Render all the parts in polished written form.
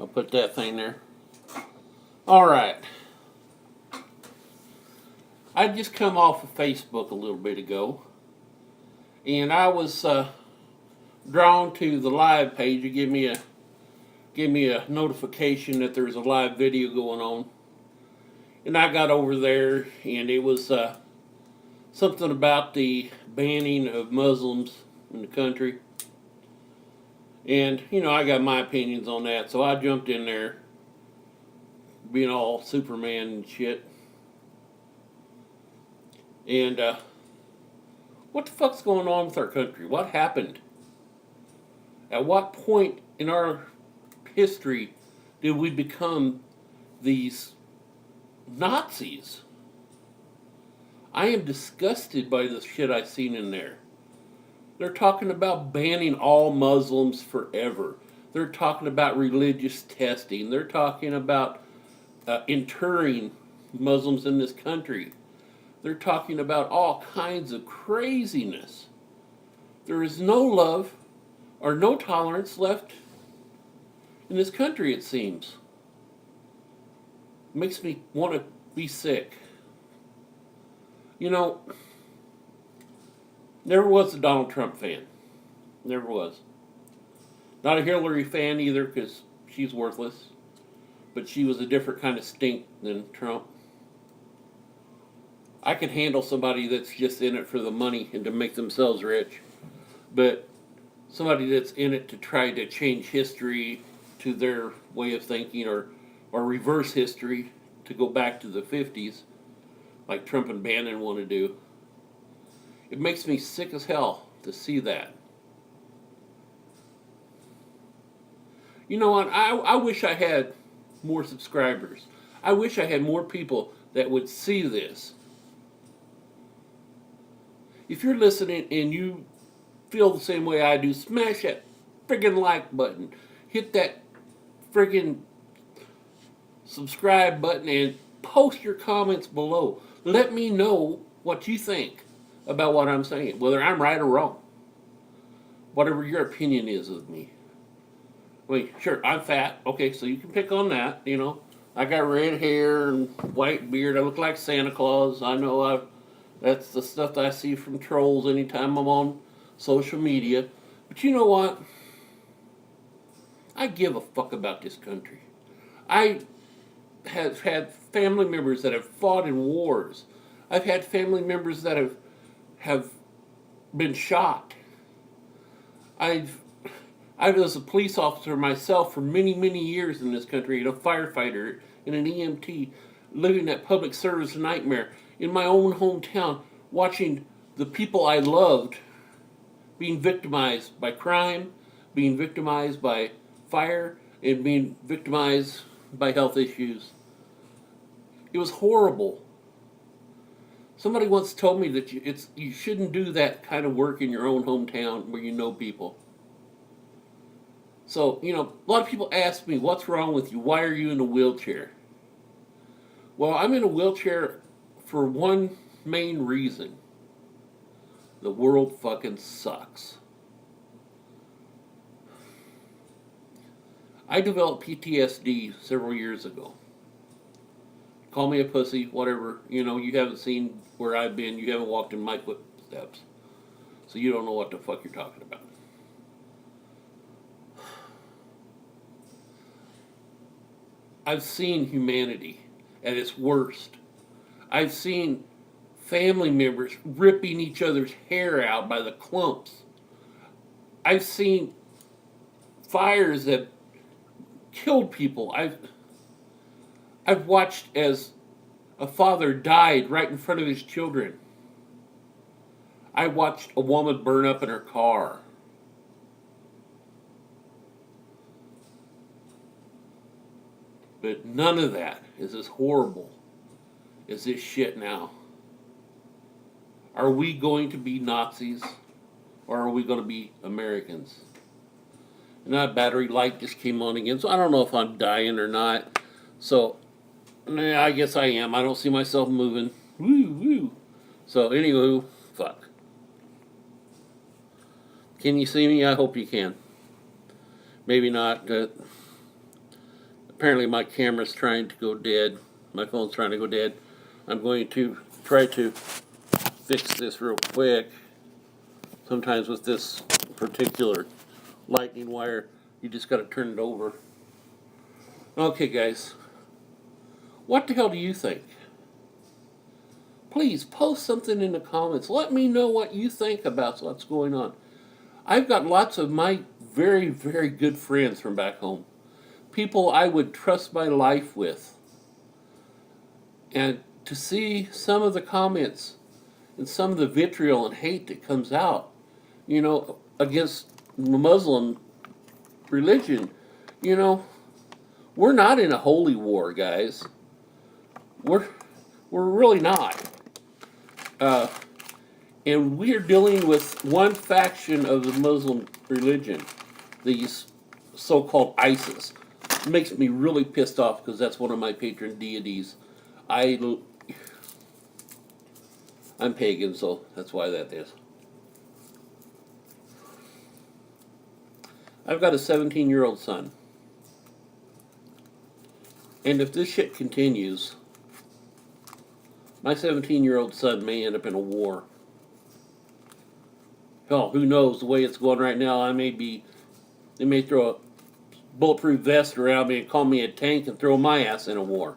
I'll put that thing there. All right. I just come off of Facebook a little bit ago, and I was drawn to the live page. You give me a notification that there's a live video going on, and I got over there, and it was something about the banning of Muslims in the country. And, I got my opinions on that, so I jumped in there, being all Superman and shit. And, what the fuck's going on with our country? What happened? At what point in our history did we become these Nazis? I am disgusted by the shit I've seen in there. They're talking about banning all Muslims forever. They're talking about religious testing. They're talking about interring Muslims in this country. They're talking about all kinds of craziness. There is no love or no tolerance left in this country, it seems. It makes me want to be sick. Never was a Donald Trump fan. Never was. Not a Hillary fan either, because she's worthless. But she was a different kind of stink than Trump. I can handle somebody that's just in it for the money and to make themselves rich. But somebody that's in it to try to change history to their way of thinking, or reverse history to go back to the 50s, like Trump and Bannon want to do. It makes me sick as hell to see that. You know what? I wish I had more subscribers. I wish I had more people that would see this. If you're listening and you feel the same way I do, smash that friggin' like button. Hit that friggin' subscribe button and post your comments below. Let me know what you think about what I'm saying, whether I'm right or wrong. Whatever your opinion is of me. I mean, sure, I'm fat. Okay, so you can pick on that, I got red hair and white beard. I look like Santa Claus. I know that's the stuff that I see from trolls anytime I'm on social media. But you know what? I give a fuck about this country. I have had family members that have fought in wars. I've had family members that have been shot. I was a police officer myself for many, many years in this country, and a firefighter and an EMT, living that public service nightmare in my own hometown, watching the people I loved being victimized by crime, being victimized by fire, and being victimized by health issues. It was horrible. Somebody once told me that you shouldn't do that kind of work in your own hometown where you know people. So, a lot of people ask me, what's wrong with you? Why are you in a wheelchair? Well, I'm in a wheelchair for one main reason. The world fucking sucks. I developed PTSD several years ago. Call me a pussy, whatever. You haven't seen where I've been. You haven't walked in my footsteps. So you don't know what the fuck you're talking about. I've seen humanity at its worst. I've seen family members ripping each other's hair out by the clumps. I've seen fires that killed people. I've watched as a father died right in front of his children. I watched a woman burn up in her car. But none of that is as horrible as this shit now. Are we going to be Nazis, or are we going to be Americans? And that battery light just came on again, so I don't know if I'm dying or not. So, I guess I am. I don't see myself moving. Woo, woo. So, anywho, fuck. Can you see me? I hope you can. Maybe not. Apparently my camera's trying to go dead. My phone's trying to go dead. I'm going to try to fix this real quick. Sometimes with this particular lightning wire, you just got to turn it over. Okay, guys. What the hell do you think? Please post something in the comments. Let me know what you think about what's going on. I've got lots of my very, very good friends from back home. People I would trust my life with. And to see some of the comments and some of the vitriol and hate that comes out, against Muslim religion, we're not in a holy war, guys. We're really not. And we are dealing with one faction of the Muslim religion, these so-called ISIS. It makes me really pissed off because that's one of my patron deities. I'm pagan, so that's why that is. I've got a 17-year-old son. And if this shit continues, my 17-year-old son may end up in a war. Hell, who knows? The way it's going right now, they may throw a bulletproof vest around me and call me a tank and throw my ass in a war.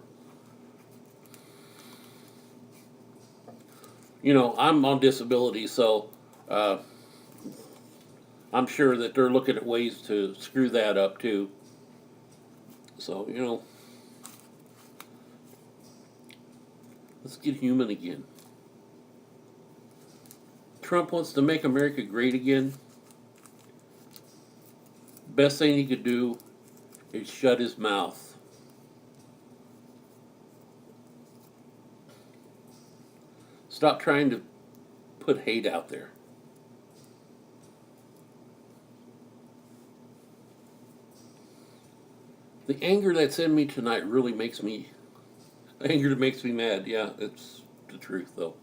I'm on disability, so I'm sure that they're looking at ways to screw that up too. So, let's get human again. Trump wants to make America great again. Best thing he could do is shut his mouth. Stop trying to put hate out there. The anger that's in me tonight really makes me mad. Yeah, it's the truth, though.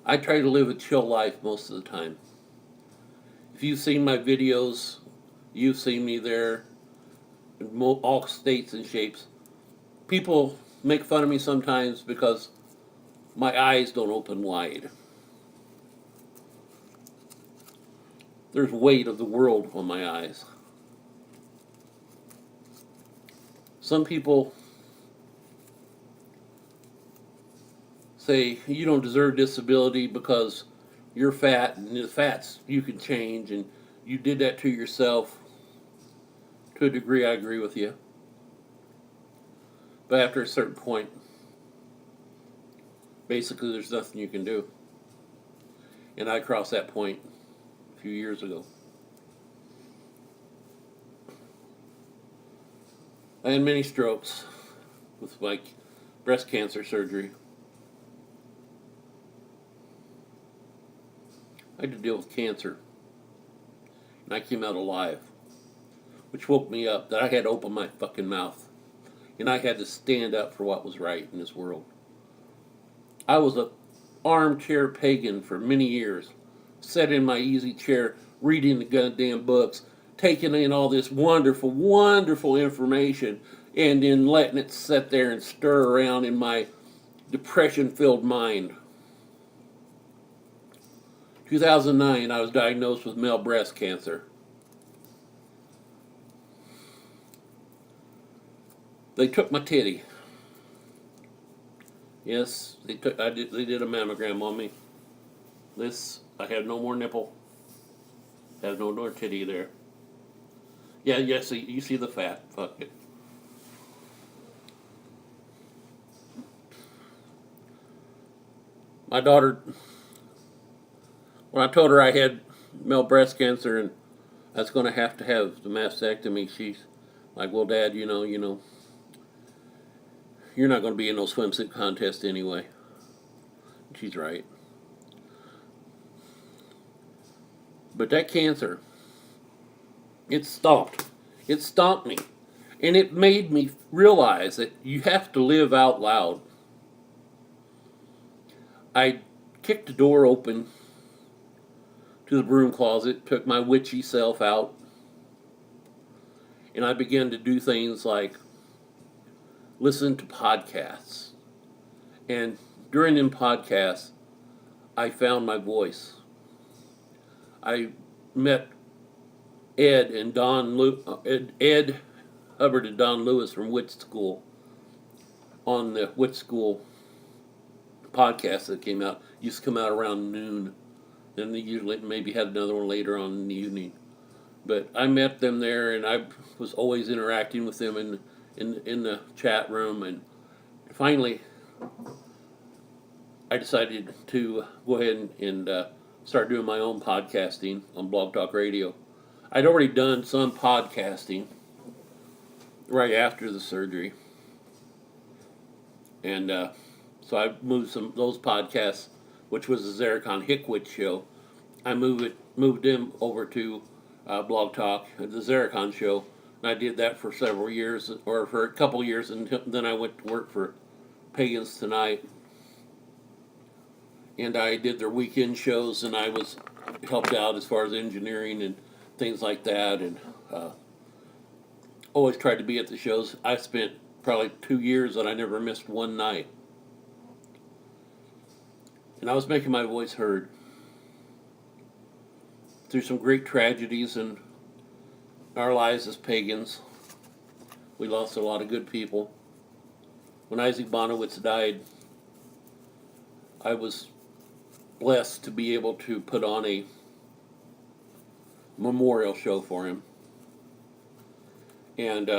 I try to live a chill life most of the time. If you've seen my videos, you've seen me there in all states and shapes. People make fun of me sometimes because my eyes don't open wide. There's weight of the world on my eyes. Some people say you don't deserve disability because you're fat, and the fats you can change, and you did that to yourself. To a degree, I agree with you. But after a certain point, basically there's nothing you can do. And I crossed that point a few years ago. I had many strokes with my breast cancer surgery. I had to deal with cancer. And I came out alive. Which woke me up that I had to open my fucking mouth. And I had to stand up for what was right in this world. I was an armchair pagan for many years. Sat in my easy chair, reading the goddamn books, taking in all this wonderful, wonderful information, and then letting it sit there and stir around in my depression-filled mind. 2009, I was diagnosed with male breast cancer. They took my titty. Yes, they did a mammogram on me. I had no more nipple. Had no more titty there. Yeah, you see the fat. Fuck it. My daughter, when I told her I had male breast cancer and I was going to have the mastectomy, she's like, well, Dad, you're not going to be in no swimsuit contest anyway. She's right. But that cancer, it stomped me. And it made me realize that you have to live out loud. I kicked the door open to the broom closet, took my witchy self out, And I began to do things like listen to podcasts. And during them podcasts, I found my voice. I met Ed Hubbard and Don Lewis from Wit School on the Wit School podcast that came out. Used to come out around noon. Then they usually maybe had another one later on in the evening. But I met them there, and I was always interacting with them in the chat room. And finally, I decided to go ahead and start doing my own podcasting on Blog Talk Radio. I'd already done some podcasting right after the surgery, and so I moved some of those podcasts, which was the Zaricon Hickwit show. I moved them over to Blog Talk, the Zaricon show, and I did that for several years, or for a couple years, and then I went to work for Pagans Tonight, and I did their weekend shows, and I was helped out as far as engineering and things like that, and always tried to be at the shows. I spent probably 2 years that I never missed one night, and I was making my voice heard through some great tragedies in our lives as pagans. We lost a lot of good people. When Isaac Bonowitz died, I was blessed to be able to put on a memorial show for him. And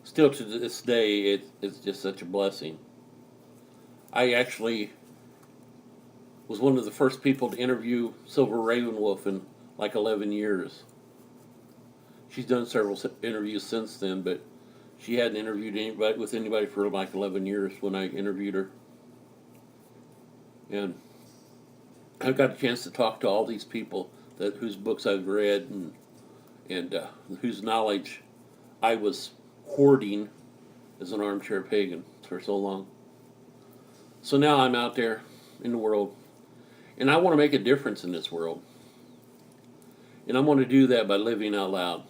still to this day, it's just such a blessing. I actually was one of the first people to interview Silver Ravenwolf in like 11 years. She's done several interviews since then, but she hadn't interviewed anybody for like 11 years when I interviewed her. And I got a chance to talk to all these people whose books I've read and whose knowledge I was hoarding as an armchair pagan for so long. So now I'm out there in the world, and I want to make a difference in this world. And I want to do that by living out loud.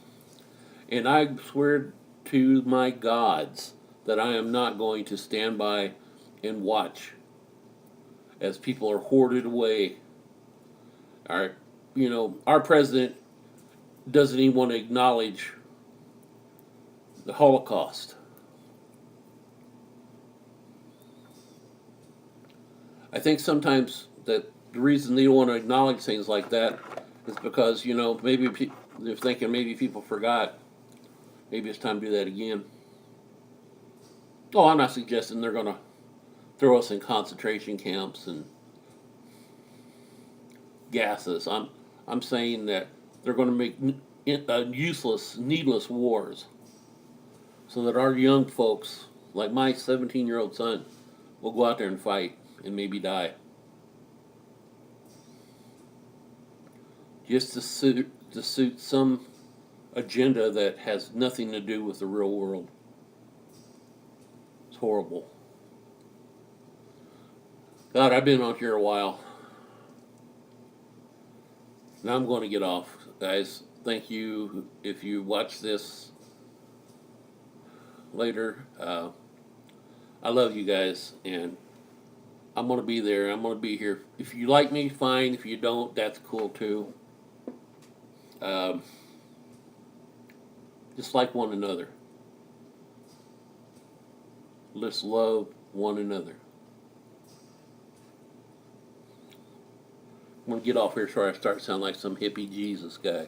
And I swear to my gods that I am not going to stand by and watch as people are hoarded away. Our president doesn't even want to acknowledge the Holocaust. I think sometimes that the reason they don't want to acknowledge things like that is because, maybe they're thinking maybe people forgot. Maybe it's time to do that again. Oh, I'm not suggesting they're going to throw us in concentration camps and gas us. I'm saying that they're going to make useless, needless wars so that our young folks, like my 17-year-old son, will go out there and fight and maybe die. Just to suit some agenda that has nothing to do with the real world. It's horrible. God, I've been on here a while. Now I'm going to get off. Guys, thank you. If you watch this later, I love you guys, and I'm going to be there. I'm going to be here. If you like me, fine. If you don't, that's cool too. Just like one another. Let's love one another. I'm going to get off here so I start sounding like some hippie Jesus guy.